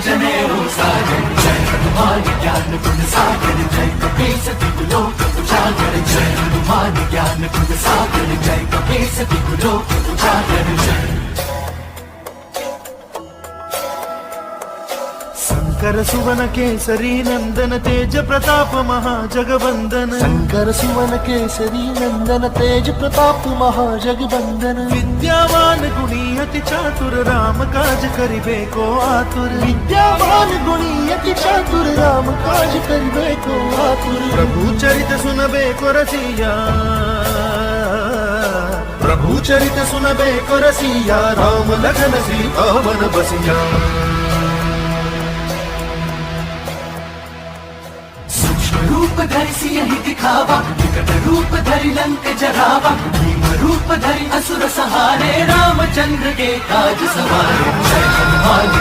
जनेऊ सागर जय हनुमान ज्ञान गुण सागर जय कपीस तिगुलो उजागर जय हनुमान ज्ञान गुण सागर जय कपीस तिगुलो उजागर जय। शंकर सुवन केसरी नंदन तेज प्रताप महाजगवंदन शंकर सुवन केसरी नंदन तेज प्रताप महाजगवंदन विद्यावान गुणी अति चातुर राम काज करिबे को आतुर विद्यावान गुणी अति चातुर राम काज करिबे को आतुर प्रभु चरित सुनबे को रसिया प्रभु चरित सुनबे को रसिया राम लखन सीता वन बसिया। रूप धरि सियहि दिखावा विकट रूप धरि लंक जरावा भीम रूप धरि असुर सहारे रामचंद्र के काज सवारे जय हनुमान।